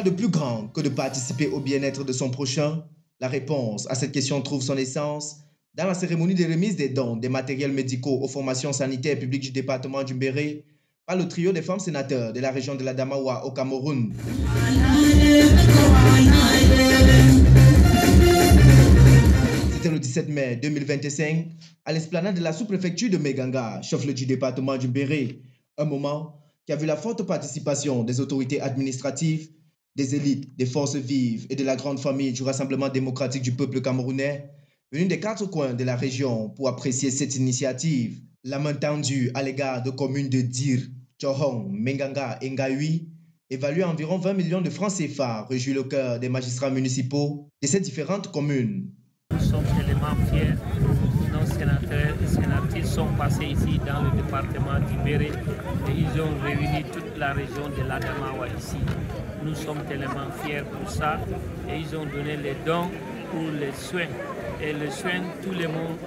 de plus grand que de participer au bien-être de son prochain? La réponse à cette question trouve son essence dans la cérémonie de remise des dons des matériels médicaux aux formations sanitaires publiques du département du Mbéré par le trio des femmes sénateurs de la région de l'Adamawa au Cameroun. C'était le 17 mai 2025 à l'esplanade de la sous-préfecture de Meganga, chef-lieu du département du Mbéré. Un moment qui a vu la forte participation des autorités administratives, des élites, des forces vives et de la grande famille du Rassemblement démocratique du peuple camerounais, venus des quatre coins de la région pour apprécier cette initiative. La main tendue à l'égard de communes de Dir, Tchohong, Menganga et Ngaï, évaluée à environ 20 millions de francs CFA, réjouit le cœur des magistrats municipaux de ces différentes communes. Nous sommes tellement fiers. Nos sénateurs et sénatrices sont passés ici dans le département du Mbéré et ils ont réuni toute la région de l'Adamawa ici. Nous sommes tellement fiers pour ça et ils ont donné les dons pour les soins. Et les soins, tout le monde,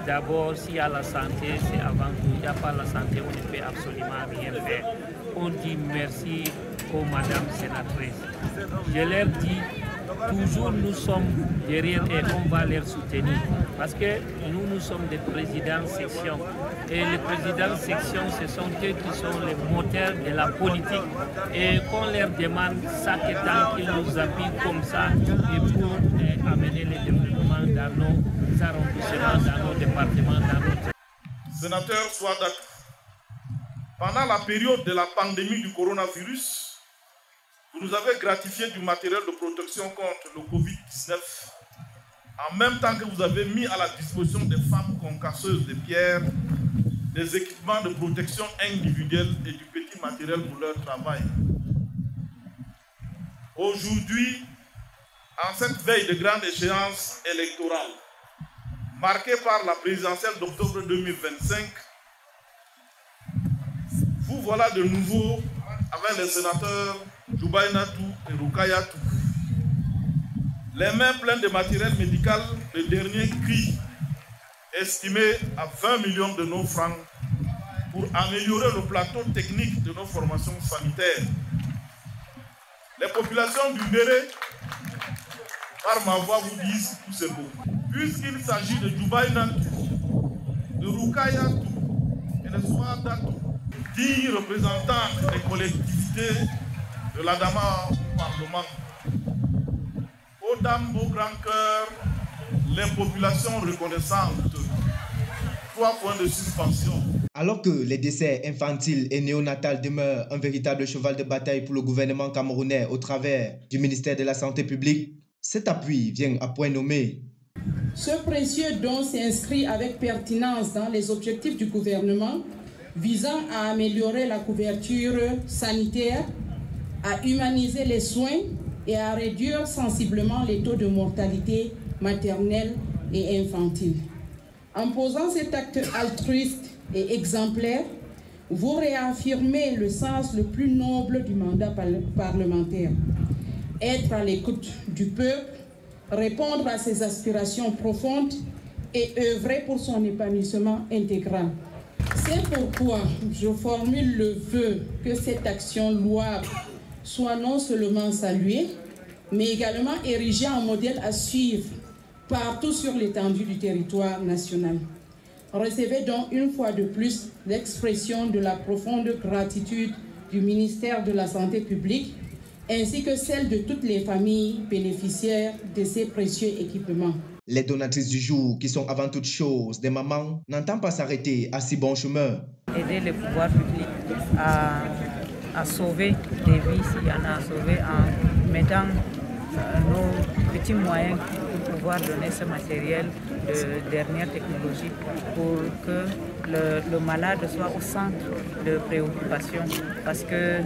d'abord, s'il y a la santé, c'est avant tout. Il n'y a pas la santé, on ne peut absolument rien faire. On dit merci aux madames sénatrices. Je leur dis, toujours nous sommes derrière et on va les soutenir. Parce que nous sommes des présidents section. Et les présidents section, ce sont eux qui sont les moteurs de la politique. Et qu'on leur demande chaque temps qu'ils nous appuient comme ça et pour amener le développement dans nos arrondissements, dans nos départements, dans notre... Sénateur Swadak, pendant la période de la pandémie du coronavirus, vous nous avez gratifié du matériel de protection contre le Covid-19, en même temps que vous avez mis à la disposition des femmes concasseuses de pierres des équipements de protection individuelle et du petit matériel pour leur travail. Aujourd'hui, en cette veille de grande échéance électorale, marquée par la présidentielle d'octobre 2025, vous voilà de nouveau avec les sénateurs Joubaïnatou et Rukayatou, les mains pleines de matériel médical de dernier cri, estimé à 20 millions de nos francs, pour améliorer le plateau technique de nos formations sanitaires. Les populations du Mbéré, par ma voix, vous disent tout c'est beau. Puisqu'il s'agit de Joubaïnatou, de Rukayatou et de Swadatou, 10 représentants des collectivités de l'Adama au Parlement. Aux dames, au grand cœur, les populations reconnaissantes. 3 points de suspension. Alors que les décès infantiles et néonatals demeurent un véritable cheval de bataille pour le gouvernement camerounais au travers du ministère de la Santé publique, cet appui vient à point nommé. Ce précieux don s'inscrit avec pertinence dans les objectifs du gouvernement visant à améliorer la couverture sanitaire, à humaniser les soins et à réduire sensiblement les taux de mortalité maternelle et infantile. En posant cet acte altruiste et exemplaire, vous réaffirmez le sens le plus noble du mandat parlementaire. Être à l'écoute du peuple, répondre à ses aspirations profondes et œuvrer pour son épanouissement intégral. C'est pourquoi je formule le vœu que cette action louable soit non seulement saluée, mais également érigée en modèle à suivre partout sur l'étendue du territoire national. Recevez donc une fois de plus l'expression de la profonde gratitude du ministère de la Santé publique, ainsi que celle de toutes les familles bénéficiaires de ces précieux équipements. Les donatrices du jour, qui sont avant toute chose des mamans, n'entendent pas s'arrêter à si bon chemin. Aider le pouvoir public à sauver des vies, s'il y en a à sauver, en mettant nos petits moyens pour pouvoir donner ce matériel de dernière technologie pour que le malade soit au centre de préoccupation. Parce que,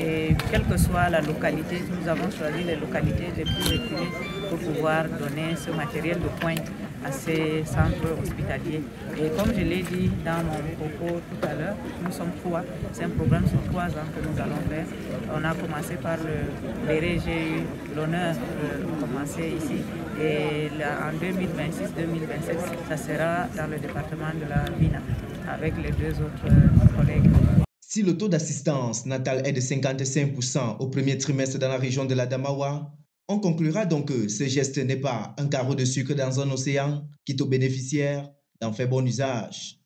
et quelle que soit la localité, nous avons choisi les localités les plus reculées pour pouvoir donner ce matériel de pointe à ces centres hospitaliers. Et comme je l'ai dit dans mon propos tout à l'heure, nous sommes 3. C'est un programme sur 3 ans que nous allons faire. On a commencé par le Mbéré, j'ai eu l'honneur de commencer ici. Et là, en 2026-2027, ça sera dans le département de la Bina, avec les 2 autres collègues. Si le taux d'assistance natale est de 55% au premier trimestre dans la région de l'Adamawa, on conclura donc que ce geste n'est pas un carreau de sucre dans un océan, quitte aux bénéficiaires d'en faire bon usage.